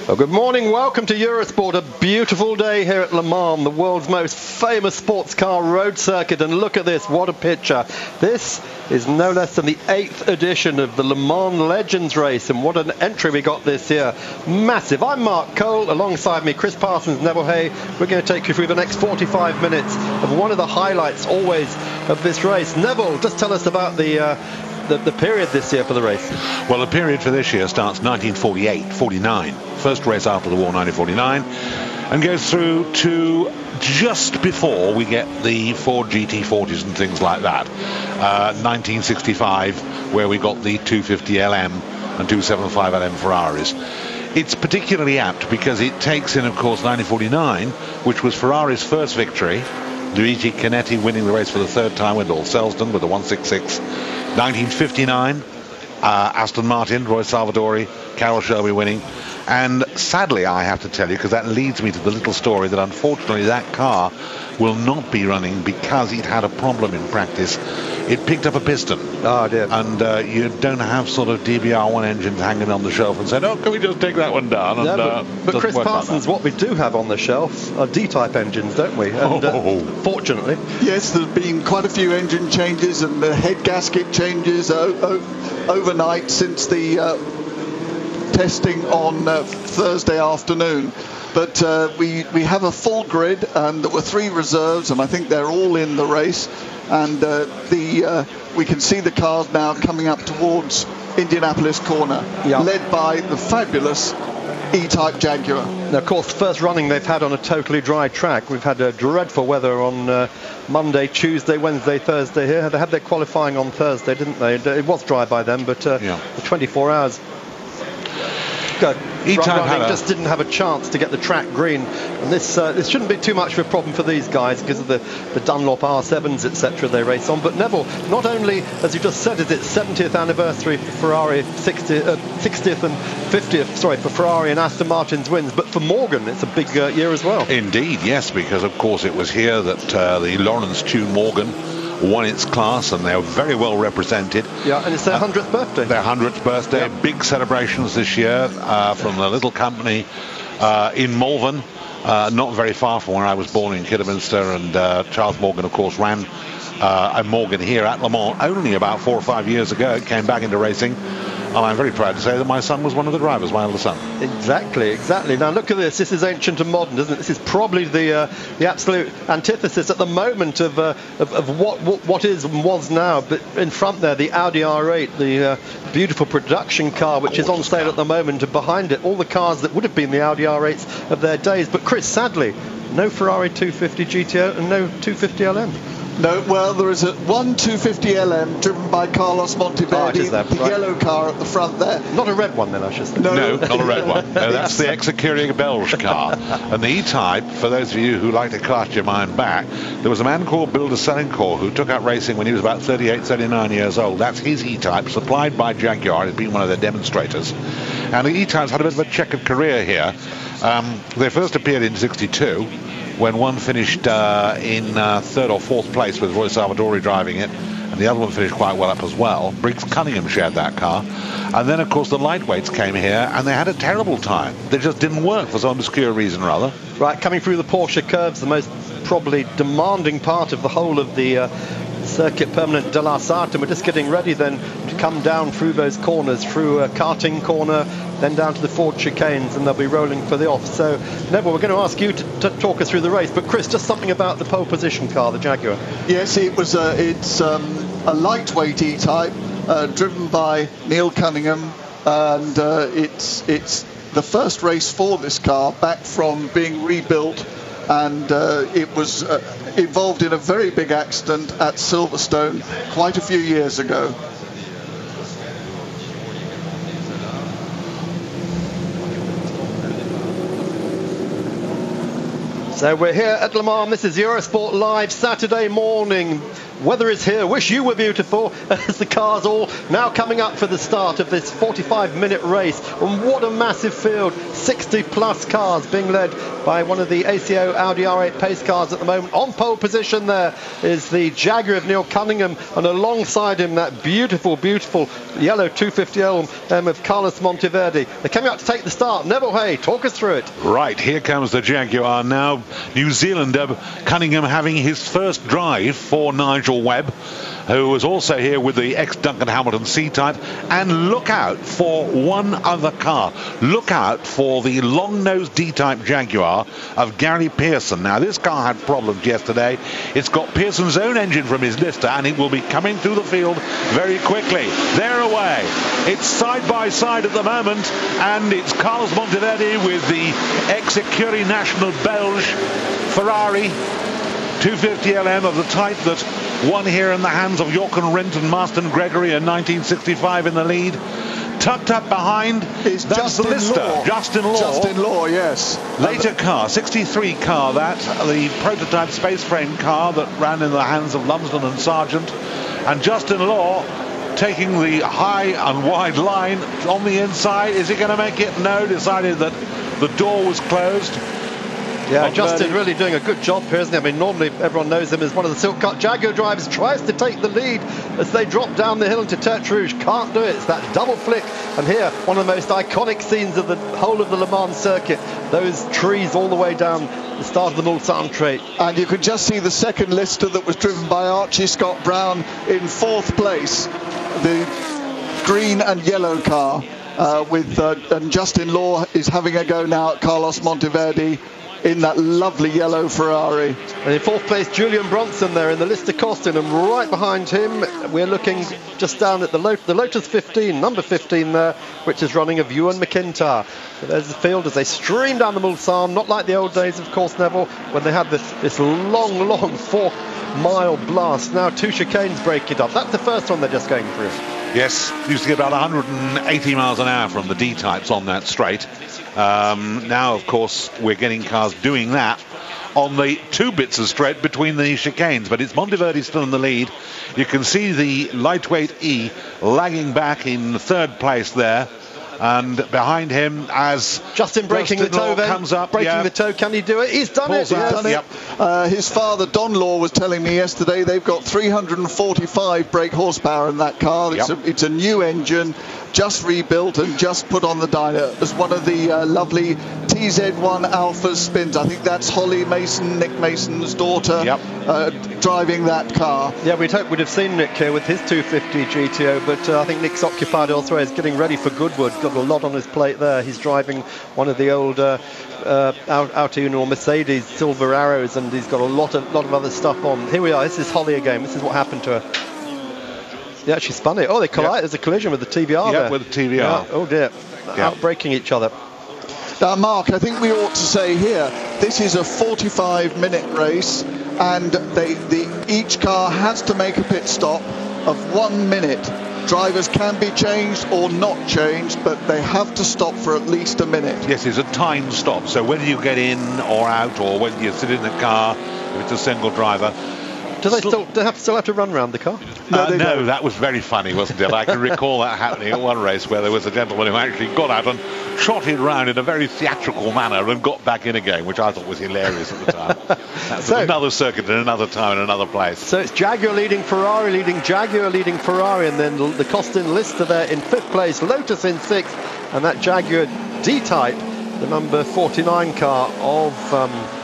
Well, good morning, welcome to Eurosport. A beautiful day here at Le Mans, the world's most famous sports car road circuit. And look at this, what a picture. This is no less than the 8th edition of the Le Mans Legends race, and what an entry we got this year. Massive. I'm Mark Cole, alongside me Chris Parsons, Neville Hay. We're going to take you through the next 45 minutes of one of the highlights always of this race. Neville, just tell us about the period this year for the race. Well, the period for this year starts 1948-49, first race after the war, 1949, and goes through to just before we get the Ford GT40s and things like that. 1965, where we got the 250LM and 275LM Ferraris. It's particularly apt because it takes in, of course, 1949, which was Ferrari's first victory. Luigi Chinetti winning the race for the third time with Lord Selsdon with the 166. 1959, Aston Martin, Roy Salvadori, Carroll Shelby winning. And sadly, I have to tell you, because that leads me to the little story, that unfortunately that car will not be running because it had a problem in practice. It picked up a piston. Oh, dear. And you don't have sort of DBR1 engines hanging on the shelf and saying, oh, can we just take that one down? And, but Chris Parsons, what we do have on the shelf are D-type engines, don't we? And, fortunately. Yes, there's been quite a few engine changes and head gasket changes overnight since the testing on Thursday afternoon. But we have a full grid, and there were 3 reserves, and I think they're all in the race. And we can see the cars now coming up towards Indianapolis corner, led by the fabulous E-Type Jaguar. Now, of course, the first running they've had on a totally dry track. We've had dreadful weather on Monday, Tuesday, Wednesday, Thursday here. They had their qualifying on Thursday, didn't they? It was dry by then, but the 24 hours. Running just didn't have a chance to get the track green, and this shouldn't be too much of a problem for these guys because of the Dunlop R7s, etc. they race on. But Neville, not only, as you just said, is it 70th anniversary for Ferrari, 60th and 50th, sorry, for Ferrari and Aston Martin's wins, but for Morgan it's a big year as well. Indeed, yes, because of course it was here that the Lawrence Tune Morgan won its class, and they were very well represented. Yeah, and it's their 100th birthday. Their 100th birthday. Yep. Big celebrations this year from the little company in Malvern, not very far from where I was born in Kidderminster, and Charles Morgan, of course, ran a Morgan here at Le Mans only about 4 or 5 years ago. It came back into racing, and I'm very proud to say that my son was one of the drivers, my older son. Exactly. Now look at this. This is ancient and modern, isn't it? This is probably the absolute antithesis at the moment of what is and was now. But in front there, the Audi R8, the beautiful production car, which is on sale at the moment, and behind it, all the cars that would have been the Audi R8s of their days. But Chris, sadly, no Ferrari 250 GTO and no 250 LM. No, well, there is one 250LM driven by Carlos Monteverdi, the yellow car at the front there. Not a red one then, I should say. No, not a red one. No, that's the Execuria Belge car. And the E-Type, for those of you who like to cast your mind back, there was a man called Bill de Selincourt who took up racing when he was about 38, 39 years old. That's his E-Type, supplied by Jaguar. He's been one of their demonstrators. And the E-Types had a bit of a checkered career here. They first appeared in '62, when one finished in 3rd or 4th place with Roy Salvadori driving it, and the other one finished quite well up as well. Briggs Cunningham shared that car. And then, of course, the lightweights came here, and they had a terrible time. They just didn't work for some obscure reason or other. Right, coming through the Porsche curves, the most probably demanding part of the whole of the Circuit Permanent de la Sarthe, and we're just getting ready then to come down through those corners, through a karting corner, then down to the Ford chicanes, and they'll be rolling for the off. So, Neville, we're going to ask you to talk us through the race, but Chris, just something about the pole position car, the Jaguar. Yes, it's a lightweight E-Type, driven by Neil Cunningham, and it's the first race for this car back from being rebuilt, and it was involved in a very big accident at Silverstone quite a few years ago. So we're here at Le Mans. This is Eurosport Live Saturday morning. weather is here. Wish you were beautiful as the cars all now coming up for the start of this 45-minute race. And what a massive field. 60-plus cars being led by one of the ACO Audi R8 pace cars at the moment. On pole position there is the Jaguar of Neil Cunningham, and alongside him that beautiful, beautiful yellow 250L of Carlos Monteverdi. They're coming up to take the start. Neville Hay, talk us through it. Right, here comes the Jaguar now. New Zealander Cunningham having his first drive for Nigel Webb, who was also here with the ex-Duncan Hamilton C-Type. And look out for one other car. Look out for the long-nosed D-Type Jaguar of Gary Pearson. Now, this car had problems yesterday. It's got Pearson's own engine from his Lister, and it will be coming through the field very quickly. They're away. It's side by side at the moment, and it's Carlos Monteverdi with the ex-Écurie National Belge Ferrari 250LM of the type that won here in the hands of Jochen Rindt and Marston Gregory in 1965 in the lead. Tucked up behind is Justin Law. Justin Law, yes. Later car, 63 car, that the prototype space frame car that ran in the hands of Lumsden and Sargent. And Justin Law taking the high and wide line on the inside. Is he going to make it? No, decided that the door was closed. Yeah, Justin really doing a good job here, isn't he? I mean, normally everyone knows him as one of the Silk Cut Jaguar drivers. Tries to take the lead as they drop down the hill into Tertre Rouge. Can't do it. It's that double flick. And here, one of the most iconic scenes of the whole of the Le Mans circuit. Those trees all the way down the start of the Mulsanne straight. And you could just see the second Lister that was driven by Archie Scott Brown in fourth place. The green and yellow car and Justin Law is having a go now at Carlos Monteverdi in that lovely yellow Ferrari. And in fourth place, Julian Bronson there in the Lister Costin, and right behind him we're looking just down at the Lotus 15, number 15 there, which is running of Ewan McIntyre. So there's the field as they stream down the Mulsanne, not like the old days, of course, Neville, when they had this long 4-mile blast. Now 2 chicanes break it up. That's the first one they're just going through. Yes, used to get about 180 miles an hour from the D-types on that straight. Now, of course, we're getting cars doing that on the 2 bits of straight between the chicanes, but it's Monteverdi still in the lead. You can see the lightweight E lagging back in third place there, and behind him as Justin breaking the toe then, comes up, breaking the toe. Can he do it? He's done it. He's done it. His father Don Law was telling me yesterday they've got 345 brake horsepower in that car. It's a new engine, just rebuilt and just put on the dyno. As one of the lovely TZ1 Alpha spins. I think that's Holly Mason, Nick Mason's daughter, driving that car. Yeah, we'd hope we'd have seen Nick here with his 250 GTO, but I think Nick's occupied elsewhere. He's getting ready for Goodwood. Got a lot on his plate there. He's driving one of the old Auto Uno Mercedes Silver Arrows, and he's got a lot of other stuff on. Here we are. This is Holly again. This is what happened to her. Yeah, she spun it. Oh, they collide. There's a collision with the TVR there. Yeah, with the TVR. Yeah. Oh dear. Outbraking each other. Now, Mark, I think we ought to say here, this is a 45-minute race, and each car has to make a pit stop of 1 minute. Drivers can be changed or not changed, but they have to stop for at least a minute. Yes, it's a timed stop, so whether you get in or out, or whether you sit in the car, if it's a single driver. Do they still have to run around the car? No, that was very funny, wasn't it? I can recall that happening at one race where there was a gentleman who actually got out and trotted round in a very theatrical manner and got back in again, which I thought was hilarious at the time. That was another circuit in another time in another place. So it's Jaguar leading Ferrari, leading Jaguar, leading Ferrari, and then the Costin Lister there in 5th place, Lotus in 6th, and that Jaguar D-Type, the number 49 car of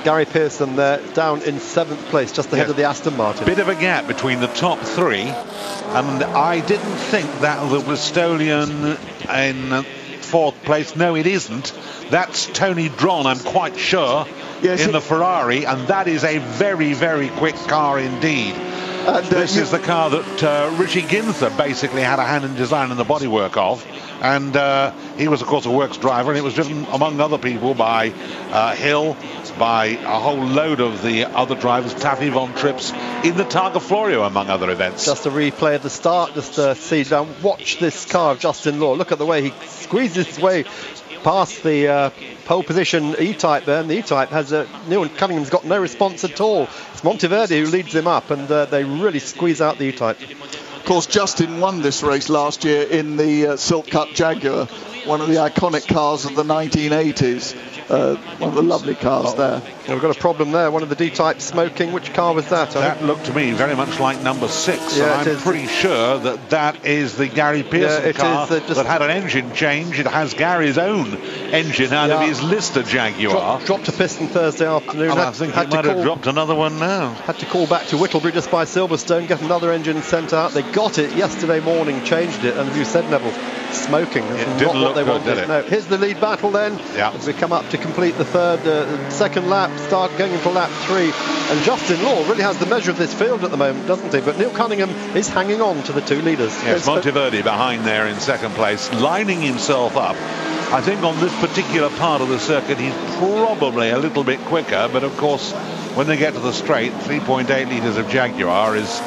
Gary Pearson there, down in 7th place, just ahead of the Aston Martin. Bit of a gap between the top 3, and I didn't think that the Bristolian in 4th place. No, it isn't. That's Tony Dron, I'm quite sure, in the Ferrari, and that is a very, very quick car indeed. And this is the car that Richie Ginther basically had a hand in designing the bodywork of. And he was, of course, a works driver, and it was driven, among other people, by Hill, by a whole load of the other drivers, Taffy Von Trips, in the Targa Florio, among other events. Just a replay at the start, just to see down. Watch this car of Justin Law. Look at the way he squeezes his way past the pole position E-Type there, and the E-Type has Neil Cunningham's got no response at all. It's Monteverde who leads him up, and they really squeeze out the E-Type. Of course, Justin won this race last year in the Silk Cut Jaguar, one of the iconic cars of the 1980s. One of the lovely cars there. Well, we've got a problem there. One of the D-Type smoking. Which car was that? That looked to me very much like number 6. Yeah, I'm pretty sure that is the Gary Pearson car that had an engine change. It has Gary's own engine out of his Lister Jaguar. Dropped a piston Thursday afternoon. I think he might have dropped another one now. Had to call back to Whittlebury just by Silverstone, get another engine sent out. They got it yesterday morning, changed it, and as you said, Neville, smoking. It didn't look good, did it? No. Here's the lead battle then. Yeah. As we come up to complete the second lap, start going into lap 3, and Justin Law really has the measure of this field at the moment, doesn't he? But Neil Cunningham is hanging on to the 2 leaders. Yes, Monteverde behind there in second place, lining himself up. I think on this particular part of the circuit he's probably a little bit quicker, but of course when they get to the straight, 3.8 litres of Jaguar is,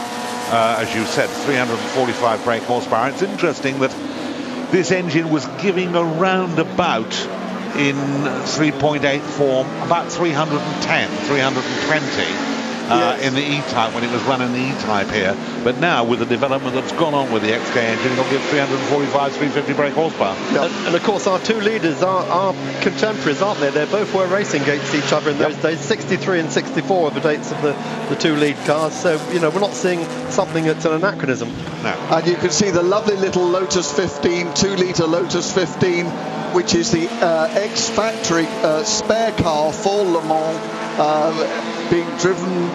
as you said, 345 brake horsepower. It's interesting that this engine was giving around about, in 3.8 form, about 310, 320 in the E-Type when it was running the E-Type here. But now, with the development that's gone on with the XK engine, it'll give 345, 350 brake horsepower. Yep. And of course, our 2 leaders are contemporaries, aren't they? They both were racing against each other in those days. 63 and 64 are the dates of the 2 lead cars. So, you know, we're not seeing something that's an anachronism. No. And you can see the lovely little Lotus 15, 2-litre Lotus 15, which is the ex-factory spare car for Le Mans, being driven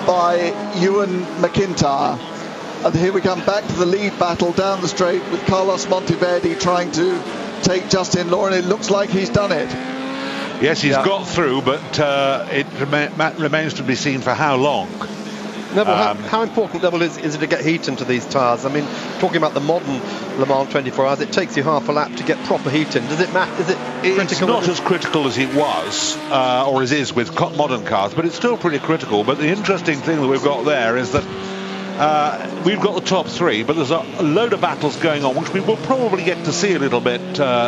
by Ewan McIntyre. And here we come back to the lead battle down the straight with Carlos Monteverde trying to take Justin Law, and it looks like he's done it. Yes, he's got through, but it remains to be seen for how long. Neville, how important, Neville, is it to get heat into these tyres? I mean, talking about the modern Le Mans 24 hours, it takes you half a lap to get proper heat in. Does it matter? Is it critical? It's not as critical as it was, or as is with modern cars, but it's still pretty critical. But the interesting thing that we've got there is that we've got the top 3, but there's a load of battles going on, which we will probably get to see a little bit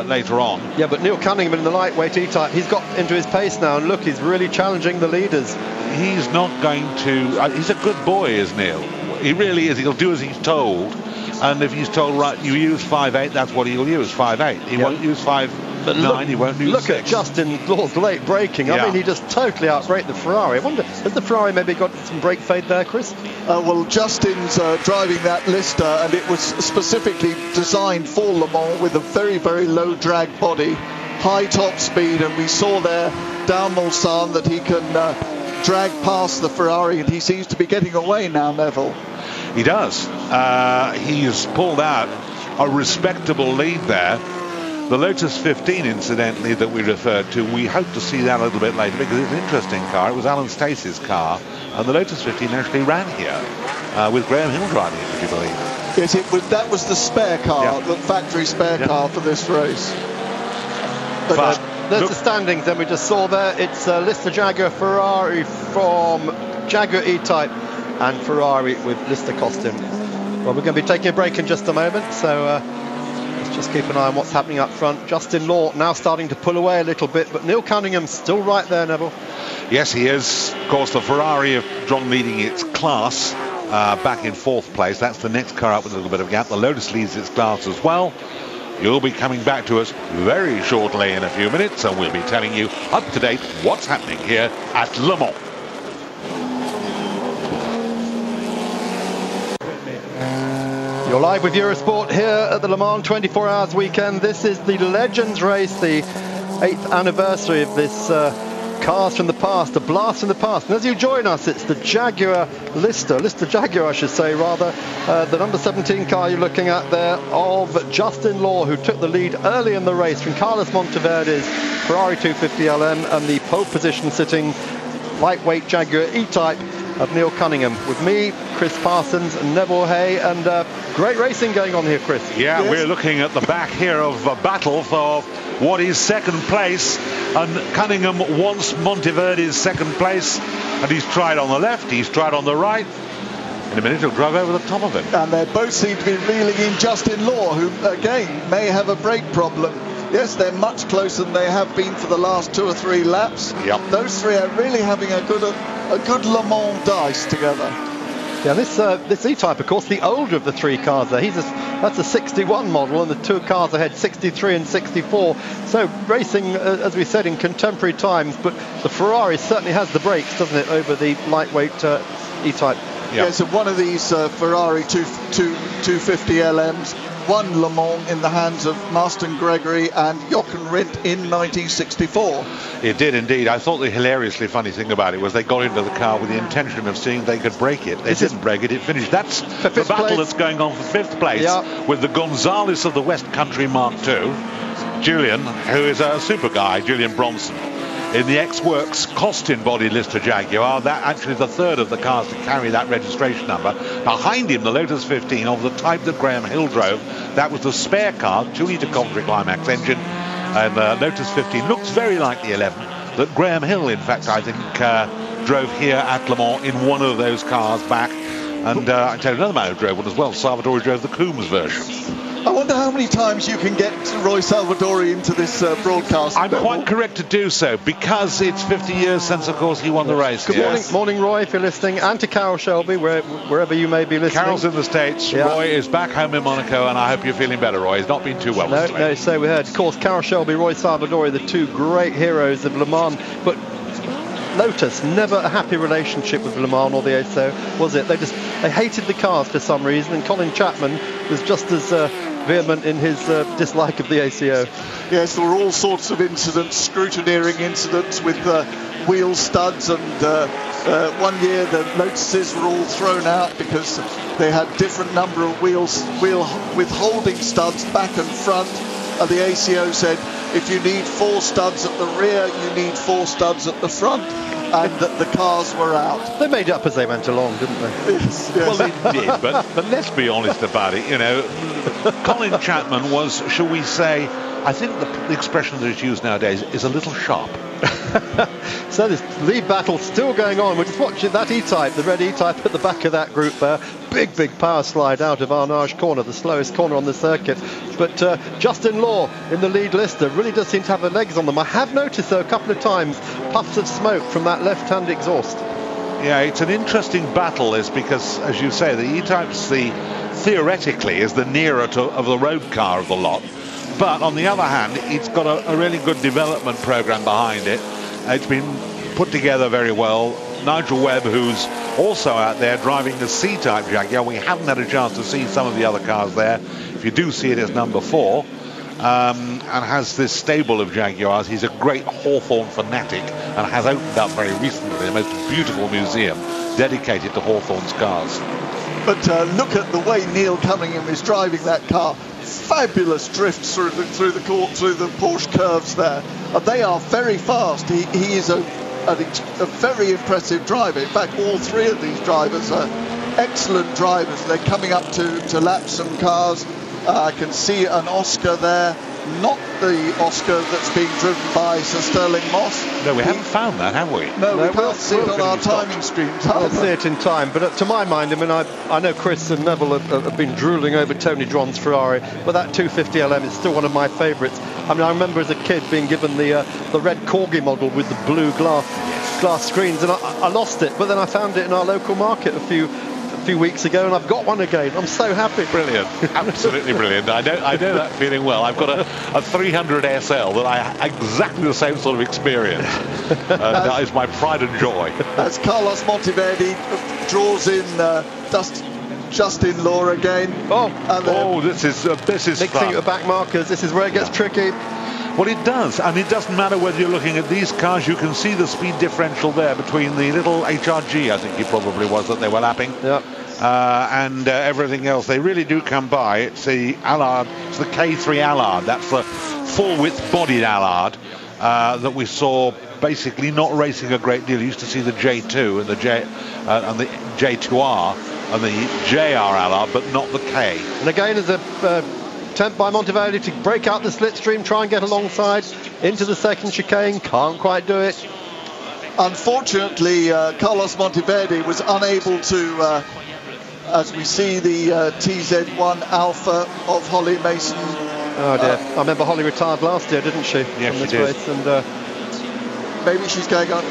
later on. Yeah, but Neil Cunningham in the lightweight E-Type, he's got into his pace now, and look, he's really challenging the leaders. He's not going to... he's a good boy, is Neil. He really is. He'll do as he's told. And if he's told, right, you use 5.8, that's what he'll use, 5.8. He won't use 5.9, he won't use 6. Look at Justin Law's late braking. I mean, he just totally outbraked the Ferrari. I wonder, has the Ferrari maybe got some brake fade there, Chris? Well, Justin's driving that Lister, and it was specifically designed for Le Mans with a very, very low drag body, high top speed, and we saw there down Mulsanne that he can drag past the Ferrari, and he seems to be getting away now, Neville. He does. He has pulled out a respectable lead there. The Lotus 15, incidentally, that we referred to, we hope to see that a little bit later because it's an interesting car. It was Alan Stacey's car, and the Lotus 15 actually ran here with Graham Hill driving it, would you believe? Yes, it was. That was the spare car, the factory spare car for this race. But there's the standings, then we just saw there. It's Lister Jaguar Ferrari from Jaguar E-Type and Ferrari with Lister costume. Well, we're going to be taking a break in just a moment, so let's just keep an eye on what's happening up front. Justin Law now starting to pull away a little bit, but Neil Cunningham's still right there, Neville. Yes, he is. Of course, the Ferrari have drawn leading its class back in 4th place. That's the next car up with a little bit of gap. The Lotus leads its class as well. You'll be coming back to us very shortly in a few minutes, and we'll be telling you up to date what's happening here at Le Mans. You're live with Eurosport here at the Le Mans 24 Hours weekend. This is the Legends race, the 8th anniversary of this Cars from the Past, a blast from the past. And as you join us, it's the Jaguar Lister Jaguar, I should say, rather, the number 17 car you're looking at there of Justin Law, who took the lead early in the race from Carlos Monteverde's Ferrari 250 LM and the pole position sitting lightweight Jaguar E-Type of Neil Cunningham. With me, Chris Parsons and Neville Hay, and great racing going on here, Chris. Yeah, yes. We're looking at the back here of a battle for what is second place, and Cunningham wants Monteverde's second place, and he's tried on the left, he's tried on the right. In a minute, he'll drive over the top of him. And they both seem to be reeling in Justin Law, who, again, may have a brake problem. Yes, they're much closer than they have been for the last 2 or 3 laps. Yep. Those three are really having a good Le Mans dice together. Yeah, this E-Type, of course, the older of the 3 cars there. That's a 61 model, and the 2 cars ahead, 63 and 64. So racing, as we said, in contemporary times, but the Ferrari certainly has the brakes, doesn't it, over the lightweight E-Type. Yeah. Yeah, so one of these Ferrari 250 LMs won Le Mans in the hands of Marston Gregory and Jochen Rindt in 1964. It did indeed. I thought the hilariously funny thing about it was they got into the car with the intention of seeing if they could break it. They didn't break it, it finished. That's the battle that's going on for 5th place with the Gonzales of the West Country Mark II, Julian, who is a super guy, Julian Bronson, in the X-Works Costin body Lister Jaguar. That actually is the 3rd of the cars to carry that registration number. Behind him, the Lotus 15 of the type that Graham Hill drove. That was the spare car, 2-litre Coventry Climax engine. And Lotus 15 looks very like the 11 that Graham Hill, in fact, I think, drove here at Le Mans in one of those cars back. And I tell you another man who drove one as well. Salvatore drove the Coombs version. I wonder how many times you can get Roy Salvadori into this broadcast. I'm quite correct to do so, because it's 50 years since, of course, he won the race. Good morning, Roy, if you're listening, and to Carol Shelby, wherever you may be listening. Carol's in the States. Yeah. Roy is back home in Monaco, and I hope you're feeling better, Roy. He's not been too well. No, so we heard. Of course, Carol Shelby, Roy Salvadori, the 2 great heroes of Le Mans, but Lotus, never a happy relationship with Le Mans or the ASO, was it? They hated the cars for some reason, and Colin Chapman was just as vehement in his dislike of the ACO. Yes, there were all sorts of incidents, scrutineering incidents with wheel studs, and one year the Lotuses were all thrown out because they had different number of wheel withholding studs back and front, and the ACO said if you need 4 studs at the rear, you need 4 studs at the front, and that the cars were out. They made up as they went along, didn't they? Yes. Well, they did, but let's be honest about it. You know, Colin Chapman was, shall we say, I think the expression that is used nowadays is a little sharp. So this lead battle still going on. We're just watching that E-Type, the red E-Type at the back of that group there. Big power slide out of Arnage corner, the slowest corner on the circuit. But Justin Law in the lead Lister really does seem to have the legs on them. I have noticed, though, a couple of times puffs of smoke from that left-hand exhaust. Yeah, it's an interesting battle, is because, as you say, the E-Type's theoretically is the nearer of the road car of the lot. But on the other hand, it's got a really good development program behind it. It's been put together very well. Nigel Webb, who's also out there driving the C-Type Jaguar. We haven't had a chance to see some of the other cars there. If you do see it, it's number 4. And has this stable of Jaguars. He's a great Hawthorne fanatic and has opened up very recently the most beautiful museum dedicated to Hawthorne's cars. But look at the way Neil Cunningham is driving that car. Fabulous drifts through the Porsche curves there. They are very fast. He is a very impressive driver. In fact, all 3 of these drivers are excellent drivers. They're coming up to lap some cars. I can see an Oscar there. Not the Oscar that's being driven by Sir Sterling Moss. No, we haven't found that, have we? No, we can't see it on our timing streams. We'll see it in time, but to my mind, I mean, I know Chris and Neville have been drooling over Tony Dron's Ferrari, but that 250 LM is still one of my favourites. I mean, I remember as a kid being given the red Corgi model with the blue glass screens, and I lost it, but then I found it in our local market a few weeks ago, and I've got one again. I'm so happy. Brilliant, absolutely brilliant. I know that feeling well. I've got a 300 SL that I exactly the same sort of experience. That is my pride and joy. As Carlos Monteverdi draws in Justin Law again. This is mixing fun. the back markers. This is where it gets tricky. Well, it does, and it doesn't matter whether you're looking at these cars. You can see the speed differential there between the little HRG, I think it probably was, that they were lapping, and everything else. They really do come by. It's the Allard, it's the K3 Allard. That's the full-width bodied Allard that we saw basically not racing a great deal. You used to see the J2 and the J2R and the JR Allard, but not the K. And again, as a attempt by Monteverdi to break out the slipstream, try and get alongside into the second chicane, can't quite do it. Unfortunately, Carlos Monteverdi was unable as we see the TZ1 Alpha of Holly Mason. Oh dear, I remember Holly retired last year, didn't she? Yes, from this she did. race, and maybe she's going on.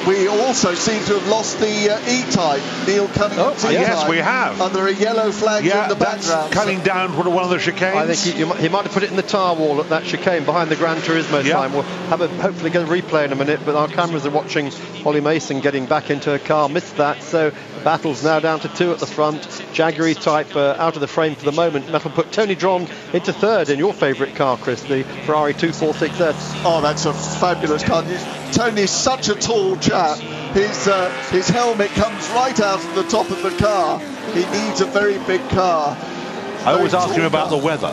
We also seem to have lost the E-Type, Neil Cunningham's E-Type. Yes, we have. Under a yellow flag in the background. Coming down from one of the chicanes. I think he might have put it in the tar wall at that chicane behind the Gran Turismo time. We'll hopefully get a replay in a minute, but our cameras are watching Holly Mason getting back into her car. Missed that, so battle's now down to 2 at the front. Jaguar E-Type out of the frame for the moment. That'll put Tony Dron into 3rd in your favourite car, Chris, the Ferrari 246S. Oh, that's a fabulous car. Tony's such a tall chap. His helmet comes right out of the top of the car. He needs a very big car. I always ask him about the weather.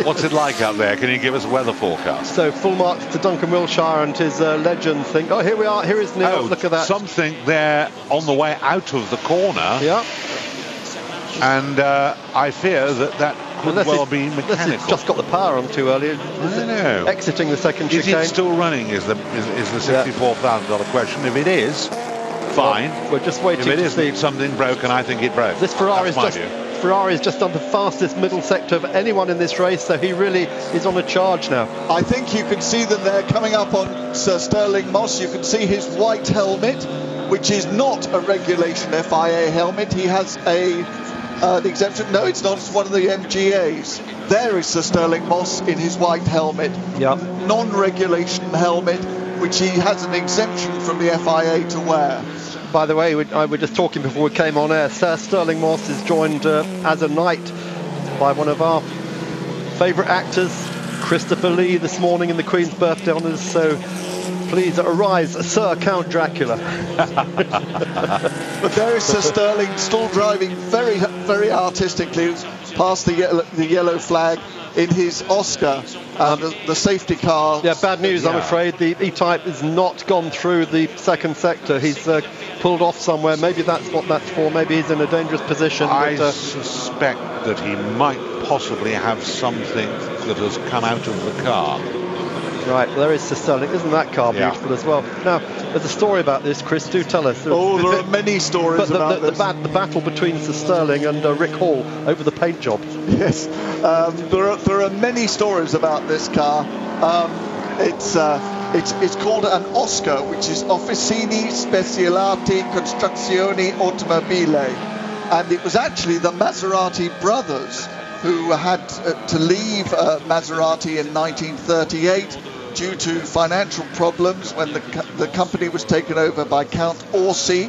What's it like out there? Can you give us a weather forecast? So full marks to Duncan Wilshire and his legends think, oh, here we are, here is Neil, look at that. Something there on the way out of the corner. Yeah. And I fear that could well be mechanical. Unless it's just got the power on too early. I don't know. Exiting the second chicane. Is it still running is the $64,000 question. If it is, fine. We're just waiting if it to see. Isn't something broken, I think it broke. This Ferrari is just on the fastest middle sector of anyone in this race, so he really is on a charge now. I think you can see them there coming up on Sir Sterling Moss. You can see his white helmet, which is not a regulation FIA helmet. He has an exemption. No, it's not. It's one of the MGAs. There is Sir Sterling Moss in his white helmet. Yeah. Non-regulation helmet, which he has an exemption from the FIA to wear. By the way, we were just talking before we came on air. Sir Sterling Moss is joined as a knight by one of our favourite actors, Christopher Lee, this morning in the Queen's birthday honours. So please arise, Sir Count Dracula. But there is Sir Sterling still driving very, very artistically past the yellow flag in his Oscar, the safety car. Yeah, bad news, I'm afraid. The E-Type has not gone through the second sector. He's pulled off somewhere. Maybe that's what that's for. Maybe he's in a dangerous position. I suspect that he might possibly have something that has come out of the car. Right, well, there is Sir Sterling. Isn't that car beautiful as well? Now, there's a story about this, Chris. Do tell us. There are many stories about this. The battle between Sir Sterling and Rick Hall over the paint job. Yes, there are many stories about this car. It's called an Oscar, which is Officine Specialati Costruzioni Automobile, and it was actually the Maserati brothers who had to leave Maserati in 1938 due to financial problems when the company was taken over by Count Orsi,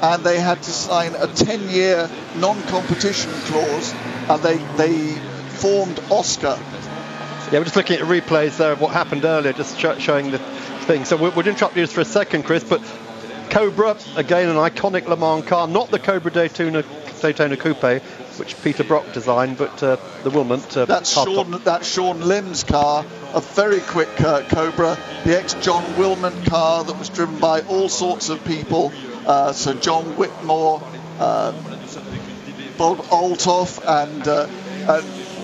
and they had to sign a 10-year non-competition clause, and they formed Oscar. Yeah, we're just looking at replays there of what happened earlier, just showing the thing. So we'll interrupt you just for a second, Chris, but Cobra, again an iconic Le Mans car, not the Cobra Daytona Coupe, which Peter Brock designed, but the Wilmot. That's Sean Lim's car, a very quick Cobra, the ex-John Wilmot car that was driven by all sorts of people, Sir John Whitmore, Bob Althoff, and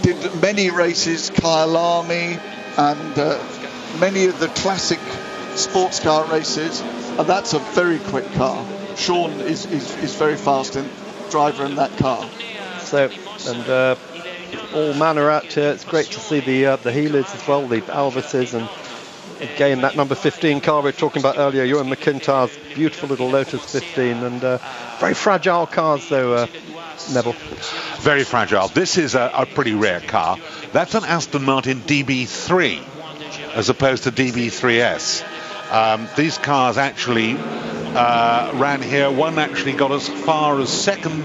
did many races, Kyle Army, and many of the classic sports car races, and that's a very quick car. Sean is very fast in driver in that car. So, and all manner out here. It's great to see the Healers as well, the Alvises, and again that number 15 car we were talking about earlier, Ewan McIntyre's beautiful little Lotus 15, and very fragile cars though, Neville. Very fragile. This is a pretty rare car. That's an Aston Martin DB3 as opposed to DB3S. These cars actually ran here. One actually got as far as second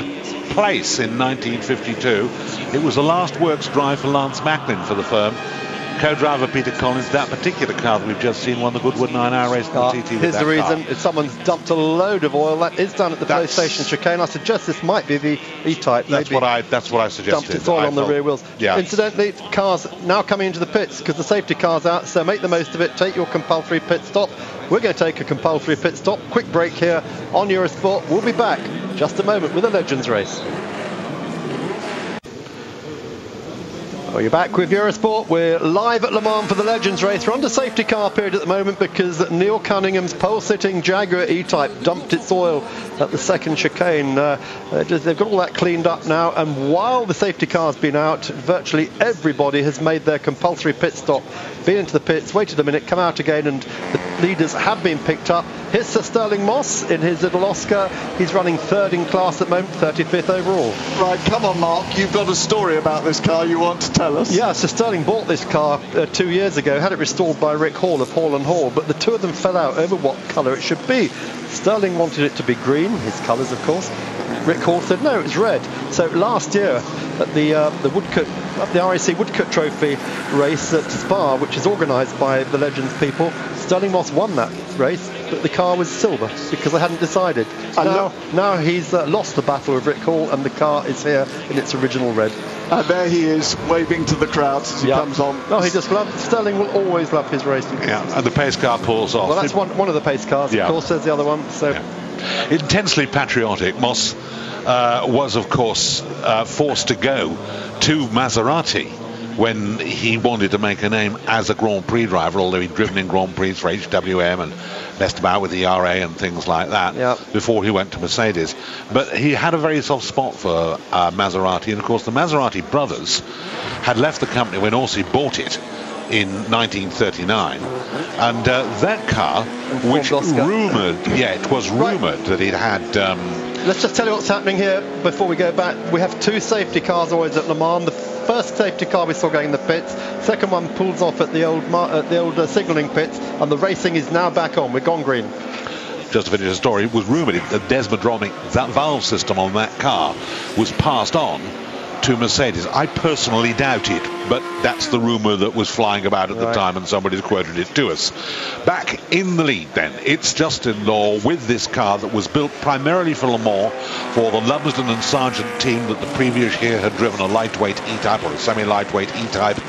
place in 1952. It was the last works drive for Lance Macklin for the firm. Co-driver Peter Collins, that particular car that we've just seen won the Goodwood 9-hour race in the TT with Here's that the reason. car. If someone's dumped a load of oil, that is done at the PlayStation chicane. I suggest this might be the E-Type. That's what I suggested. Dumped its oil on the rear wheels. Yeah. Incidentally, cars now coming into the pits because the safety car's out, so make the most of it. Take your compulsory pit stop. We're going to take a compulsory pit stop. Quick break here on Eurosport. We'll be back just a moment with a Legends race. Well, you're back with Eurosport. We're live at Le Mans for the Legends race. We're under safety car period at the moment because Neil Cunningham's pole-sitting Jaguar E-Type dumped its oil at the second chicane. They've got all that cleaned up now, and while the safety car's been out, virtually everybody has made their compulsory pit stop, been into the pits, waited a minute, come out again, and the leaders have been picked up. Here's Sir Sterling Moss in his little Oscar. He's running third in class at the moment, 35th overall. Right, come on, Mark. You've got a story about this car you want to tell us. Yeah, Sir Sterling bought this car 2 years ago, had it restored by Rick Hall of Hall & Hall, but the two of them fell out over what colour it should be. Sterling wanted it to be green, his colours of course. Rick Hall said no, it's red. So last year at the Woodcut, the RAC Woodcut Trophy race at Spa, which is organised by the Legends people, Sterling Moss won that race, but the car was silver because they hadn't decided. And now he's lost the battle with Rick Hall, and the car is here in its original red. And there he is, waving to the crowd as he comes on. No, he just loves. Sterling will always love his racing. Yeah, and the pace car pulls off. Well, that's one of the pace cars. Of course, there's the other one. So, intensely patriotic. Moss was, of course, forced to go to Maserati when he wanted to make a name as a Grand Prix driver, although he'd driven in Grand Prix for HWM and messed about with the ERA and things like that before he went to Mercedes. But he had a very soft spot for Maserati, and of course the Maserati brothers had left the company when Orsi bought it in 1939, and that car, which it was rumoured that it had... Let's just tell you what's happening here before we go back. We have two safety cars always at Le Mans. The first safety car we saw going in the pits, second one pulls off at the old signalling pits, and the racing is now back on. We've gone green. Just to finish the story, it was rumoured that Desmodromic, that valve system on that car, was passed on to Mercedes. I personally doubt it, but that's the rumour that was flying about at the time, and somebody's quoted it to us. Back in the lead then, it's Justin Law with this car that was built primarily for Le Mans for the Lumsden and Sargent team that the previous year had driven a lightweight E-Type or a semi-lightweight E-Type.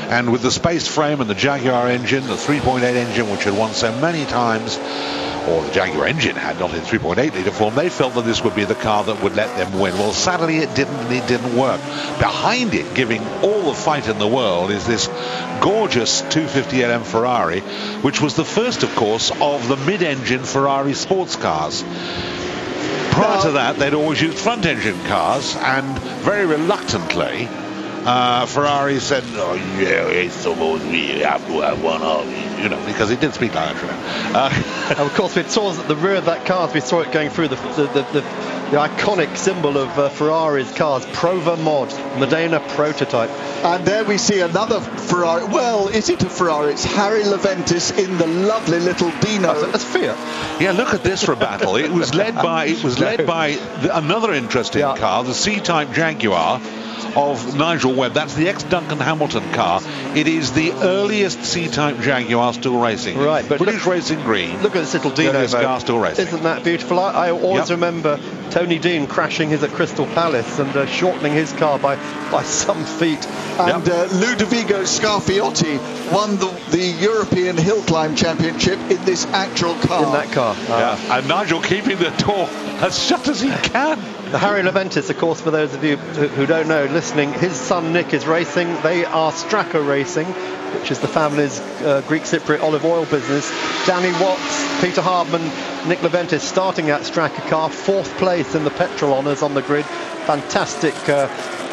And with the spaced frame and the Jaguar engine, the 3.8 engine which had won so many times, or the Jaguar engine had, not in 3.8 litre form, they felt that this would be the car that would let them win. Well, sadly it didn't, and it didn't work. Behind it, giving all the fight in the world, is this gorgeous 250LM Ferrari, which was the first, of course, of the mid-engine Ferrari sports cars. Prior to that, they'd always used front-engine cars, and very reluctantly, Ferrari said, "Oh yeah, it's supposed we have to have one of," you know, because it did speak like that. And of course, we saw at the rear of that car, we saw it going through the iconic symbol of Ferrari's cars, Prova Mod, Modena prototype. And there we see another Ferrari. Well, is it a Ferrari? It's Harry Leventis in the lovely little Dino. That's Fiat. Yeah, look at this for a battle. It was led by another interesting car, the C-Type Jaguar of Nigel Webb. That's the ex-Duncan Hamilton car. It is the earliest C-Type Jaguar still racing. Right, but British Racing Green. Look at this little Dino car still racing. Isn't that beautiful? I always remember Tony Dean crashing his at Crystal Palace and shortening his car by some feet. And Ludovico Scarfiotti won the European Hill Climb Championship in this actual car. In that car. And Nigel keeping the door as shut as he can. Harry Leventis, of course, for those of you who don't know, listening, his son Nick is racing. They are Straka Racing, which is the family's Greek Cypriot olive oil business. Danny Watts, Peter Hardman, Nick Leventis starting that Straka car, 4th place in the petrol honours on the grid. Fantastic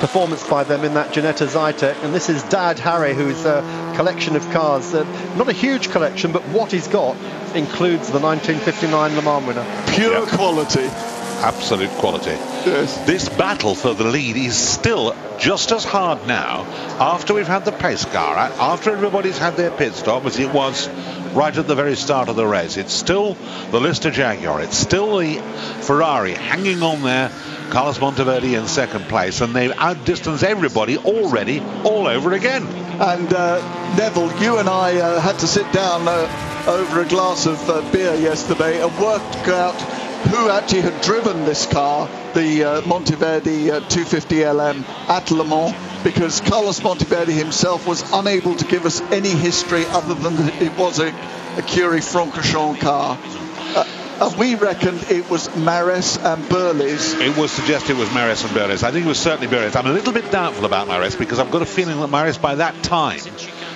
performance by them in that Ginetta Zytek. And this is Dad Harry, who's a collection of cars. Not a huge collection, but what he's got includes the 1959 Le Mans winner. Pure quality. Absolute quality. Yes. This battle for the lead is still just as hard now, after we've had the pace car, after everybody's had their pit stop, as it was right at the very start of the race. It's still the Lister Jaguar, it's still the Ferrari hanging on there, Carlos Monteverdi in 2nd place, and they've outdistanced everybody already all over again. And Neville, you and I had to sit down over a glass of beer yesterday and work out who actually had driven this car, the Monteverdi 250LM at Le Mans, because Carlos Monteverdi himself was unable to give us any history other than that it was a Curie Francorchamps car. And we reckoned it was Mares and Burles. It was suggested it was Mares and Burles. I think it was certainly Burles. I'm a little bit doubtful about Mares because I've got a feeling that Mares by that time